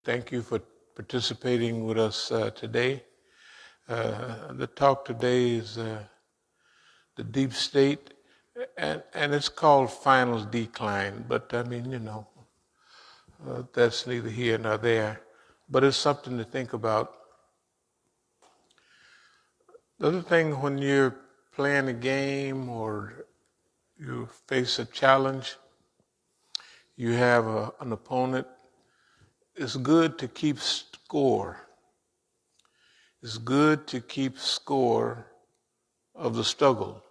Thank you for participating with us today. The talk today is the deep state, and it's called final decline. But I mean, that's neither here nor there. But it's something to think about. The other thing, when you're playing a game or you face a challenge, you have an opponent, it's good to keep score. It's good to keep score of the struggle,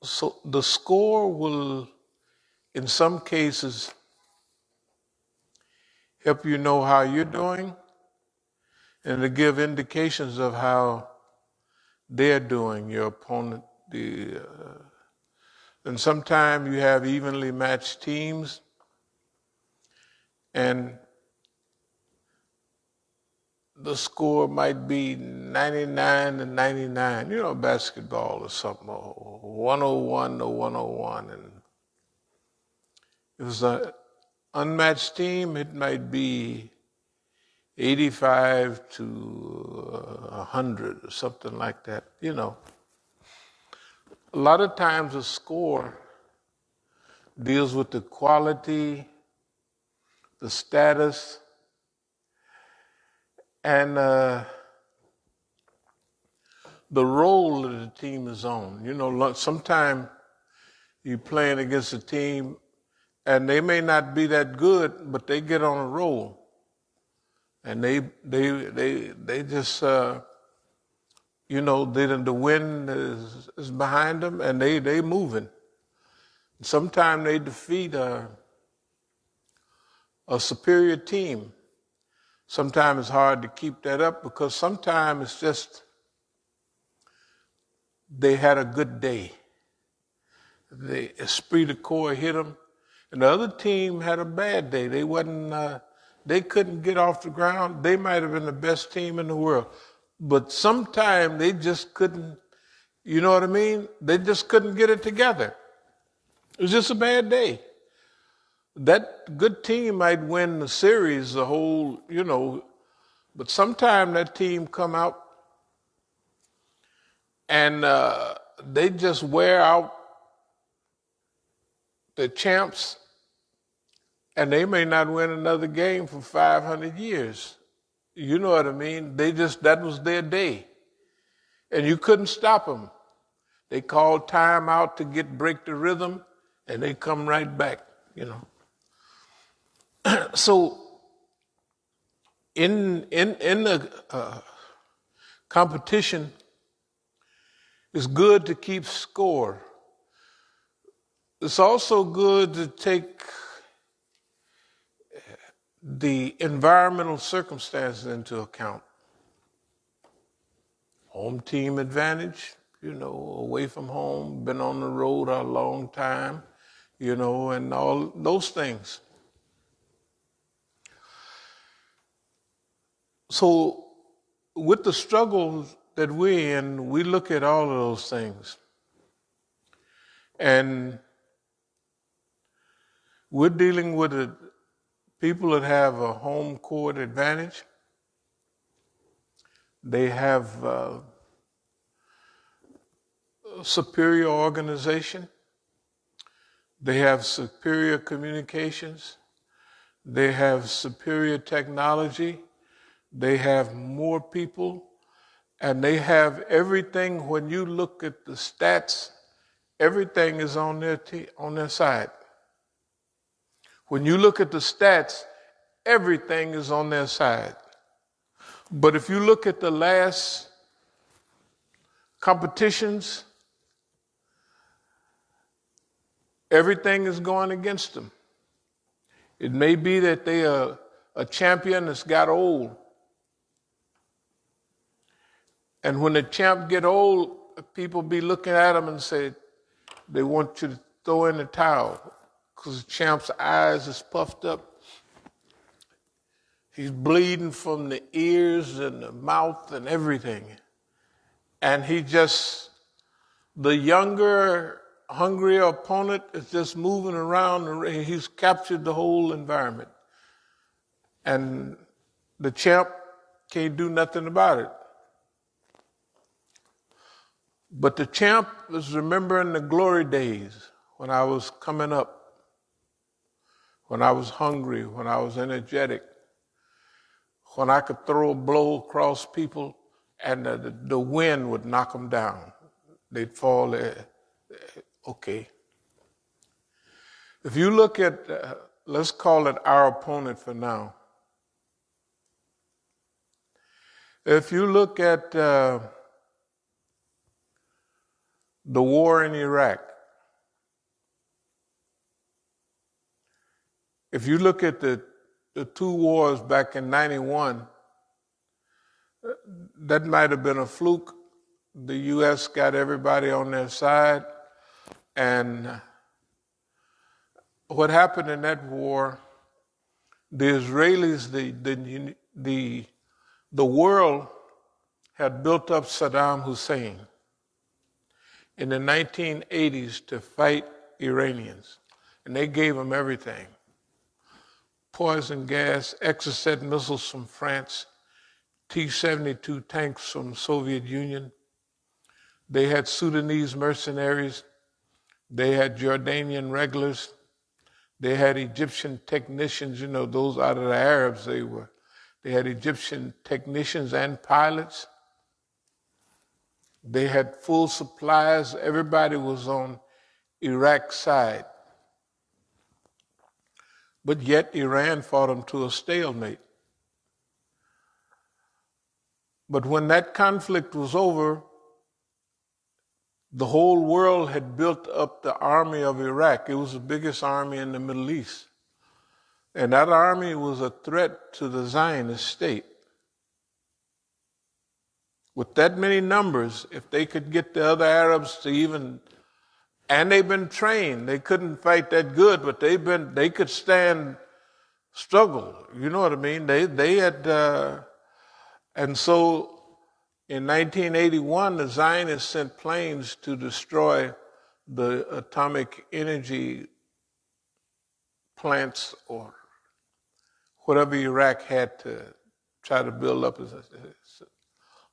So the score will, in some cases, help you know how you're doing and to give indications of how they're doing, your opponent. And sometimes you have evenly matched teams, and the score might be 99 to 99, basketball or something, or 101 to 101. And if it's an unmatched team, it might be 85 to 100 or something like that, A lot of times a score deals with the quality, the status, and the role that the team is on. Sometimes you're playing against a team and they may not be that good, but they get on a roll. And they just, the wind is behind them and they moving. Sometimes they defeat a superior team. Sometimes it's hard to keep that up because sometimes it's just they had a good day. The esprit de corps hit them, and the other team had a bad day. They couldn't get off the ground. They might have been the best team in the world, but sometimes they just couldn't. You know what I mean? They just couldn't get it together. It was just a bad day. That good team might win the series, the whole, but sometimes that team come out and they just wear out the champs, and they may not win another game for 500 years. You know what I mean? That was their day. And you couldn't stop them. They called time out to break the rhythm, and they come right back, So in the competition, it's good to keep score. It's also good to take the environmental circumstances into account. Home team advantage, away from home, been on the road a long time, and all those things. So with the struggles that we're in, we look at all of those things. And we're dealing with people that have a home court advantage. They have superior organization. They have superior communications. They have superior technology. They have more people. And they have everything. When you look at the stats, everything is on their side. When you look at the stats, everything is on their side. But if you look at the last competitions, everything is going against them. It may be that they are a champion that's got old. And when the champ get old, people be looking at them and say, they want you to throw in the towel because the champ's eyes is puffed up. He's bleeding from the ears and the mouth and everything. And the younger, hungrier opponent is just moving around. He's captured the whole environment. and the champ can't do nothing about it. But the champ is remembering the glory days when I was coming up, when I was hungry, when I was energetic, when I could throw a blow across people and the wind would knock them down. They'd fall there. Okay. If you look at, let's call it our opponent for now. If you look at the war in Iraq, if you look at the two wars back in 91, that might have been a fluke. The U.S. got everybody on their side. And what happened in that war, the Israelis, the world had built up Saddam Hussein in the 1980s to fight Iranians. And they gave him everything. Poison gas, Exocet missiles from France, T-72 tanks from the Soviet Union. They had Sudanese mercenaries. They had Jordanian regulars. They had Egyptian technicians, those out of the Arabs They had Egyptian technicians and pilots. They had full supplies. Everybody was on Iraq's side. But yet Iran fought them to a stalemate. But when that conflict was over, the whole world had built up the army of Iraq. It was the biggest army in the Middle East. And that army was a threat to the Zionist state. With that many numbers, if they could get the other Arabs to even, and they've been trained, they couldn't fight that good, but they could stand struggle. You know what I mean? They had, and so in 1981, the Zionists sent planes to destroy the atomic energy plants or whatever Iraq had to try to build up.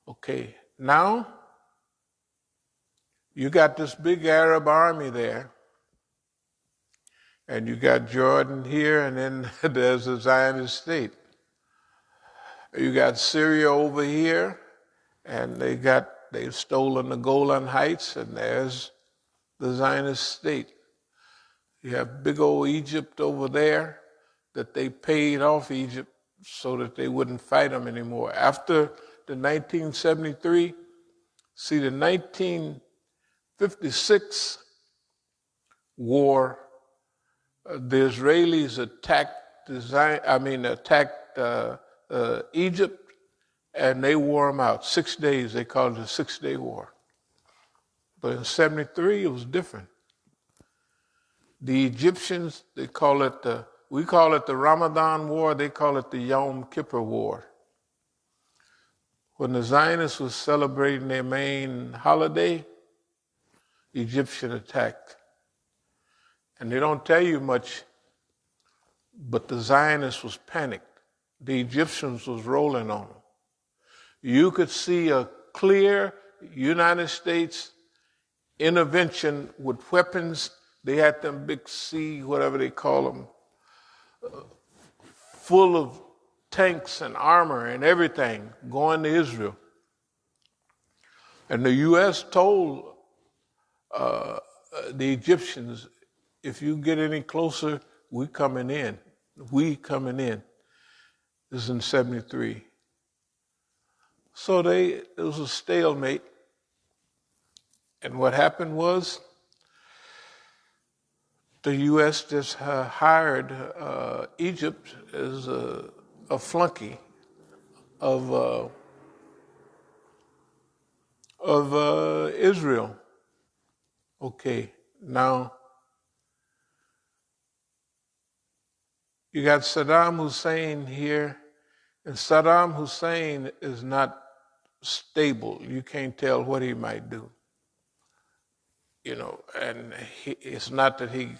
Okay, now you got this big Arab army there, and you got Jordan here, and then there's the Zionist state. You got Syria over here, and they've stolen the Golan Heights, and there's the Zionist state. You have big old Egypt over there that they paid off Egypt so that they wouldn't fight them anymore. After the 1973, see the 1956 war, the Israelis attacked Egypt, and they wore them out. 6 days, they called it the 6-day war. But in 73, it was different. The Egyptians, we call it the Ramadan War, they call it the Yom Kippur War. When the Zionists was celebrating their main holiday, the Egyptian attacked. And they don't tell you much, but the Zionists was panicked. The Egyptians was rolling on them. You could see a clear United States intervention with weapons. They had them big C, whatever they call them, full of tanks and armor and everything going to Israel. And the U.S. told the Egyptians, if you get any closer, we coming in. We coming in. This is in 73. So it was a stalemate. And what happened was the U.S. just hired Egypt as a flunky of Israel. Okay, now you got Saddam Hussein here, and Saddam Hussein is not stable. You can't tell what he might do. And it's not that he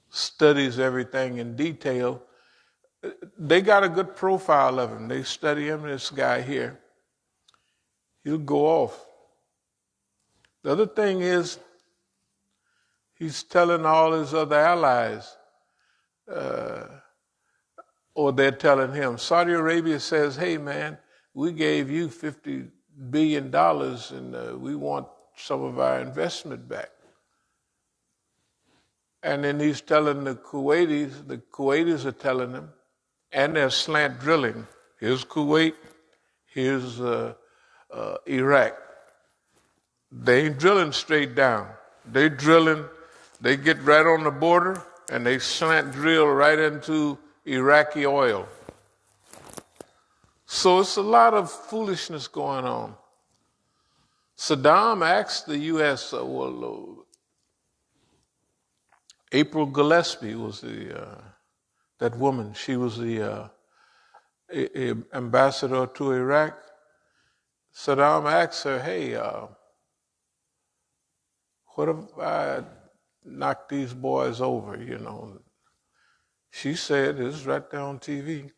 studies everything in detail. They got a good profile of him. They study him, this guy here. He'll go off. The other thing is, he's telling all his other allies, or they're telling him. Saudi Arabia says, hey man, we gave you $50 billion and we want some of our investment back. And then he's telling the Kuwaitis are telling him, and they're slant drilling. Here's Kuwait, here's Iraq. They ain't drilling straight down. They drilling, they get right on the border and they slant drill right into Iraqi oil. So it's a lot of foolishness going on. Saddam asked the U.S., April Gillespie was that woman. She was the ambassador to Iraq. Saddam asked her, hey, what if I knock these boys over, She said, it's right there on TV,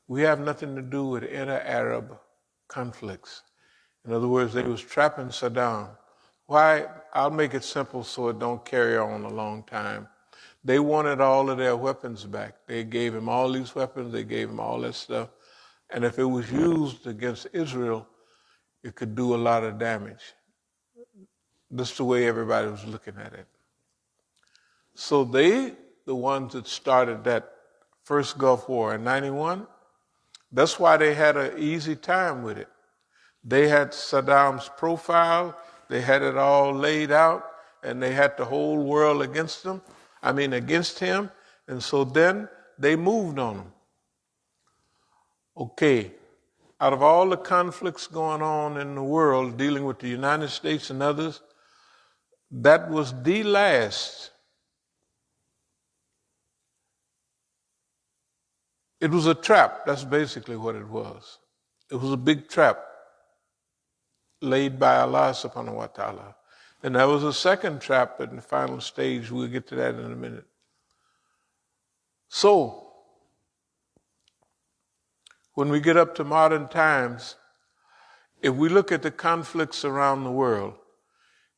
we have nothing to do with inter-Arab conflicts. In other words, they was trapping Saddam. Why? I'll make it simple so it don't carry on a long time. They wanted all of their weapons back. They gave him all these weapons, they gave him all that stuff. And if it was used against Israel, it could do a lot of damage. That's the way everybody was looking at it. So they, the ones that started that first Gulf War in 91, that's why they had an easy time with it. They had Saddam's profile, they had it all laid out, and they had the whole world against him. And so then they moved on him. Okay, out of all the conflicts going on in the world, dealing with the United States and others, that was the last. It was a trap. That's basically what it was. It was a big trap laid by Allah subhanahu wa ta'ala. And there was a second trap in the final stage. We'll get to that in a minute. So, when we get up to modern times, if we look at the conflicts around the world,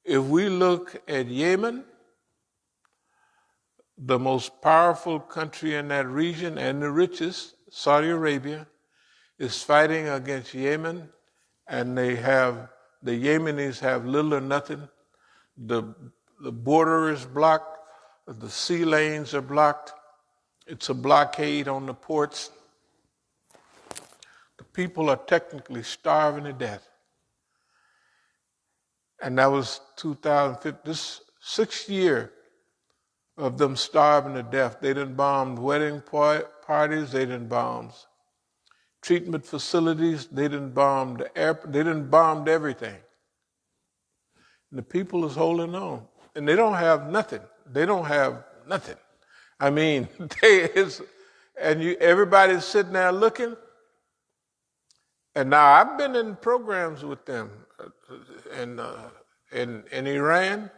if we look at Yemen, the most powerful country in that region and the richest, Saudi Arabia, is fighting against Yemen, and the Yemenis have little or nothing. The border is blocked, the sea lanes are blocked. It's a blockade on the ports. The people are technically starving to death. And that was 2015, this 6th year of them starving to death. They done bombed wedding parties, they done bombed treatment facilities, they done bombed the airport, they done bombed everything. And the people is holding on. And they don't have nothing. They don't have nothing. I mean, everybody's sitting there looking. And now I've been in programs with them in Iran.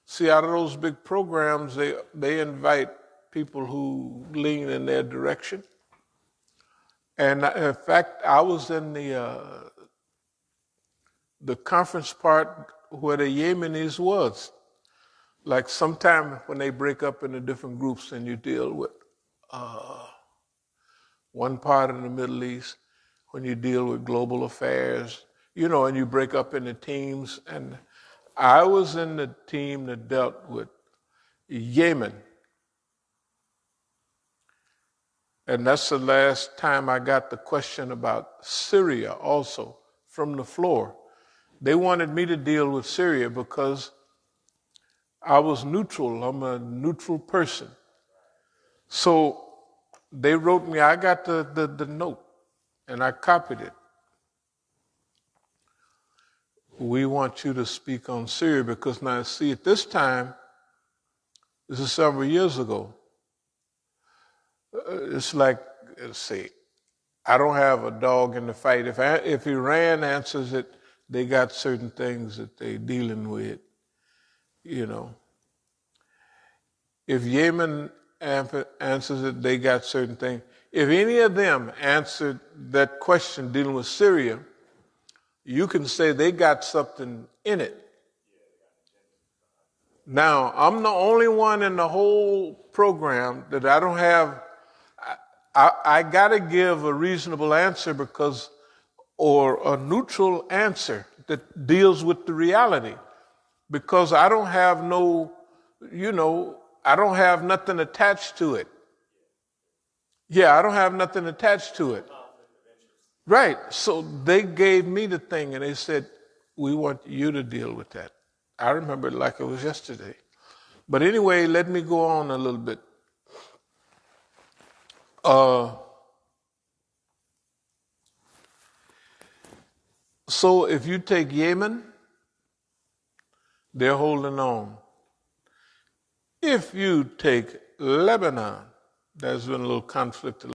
See, out of those big programs, they invite people who lean in their direction. And in fact, I was in the conference part where the Yemenis was. Like sometime when they break up into different groups and you deal with one part in the Middle East, when you deal with global affairs, and you break up into teams. And I was in the team that dealt with Yemen. And that's the last time I got the question about Syria also from the floor. They wanted me to deal with Syria because I was neutral. I'm a neutral person. So they wrote me, I got the note, and I copied it. We want you to speak on Syria because now, see, at this time, this is several years ago, it's like, let's see, I don't have a dog in the fight. If Iran answers it, they got certain things that they're dealing with, If Yemen answers it, they got certain things. If any of them answered that question dealing with Syria, you can say they got something in it. Now, I'm the only one in the whole program that I don't have. I got to give a reasonable answer or a neutral answer that deals with the reality, because I don't have I don't have nothing attached to it. Yeah, I don't have nothing attached to it. Right. So they gave me the thing and they said, we want you to deal with that. I remember it like it was yesterday. But anyway, let me go on a little bit. So if you take Yemen, they're holding on. If you take Lebanon, there's been a little conflict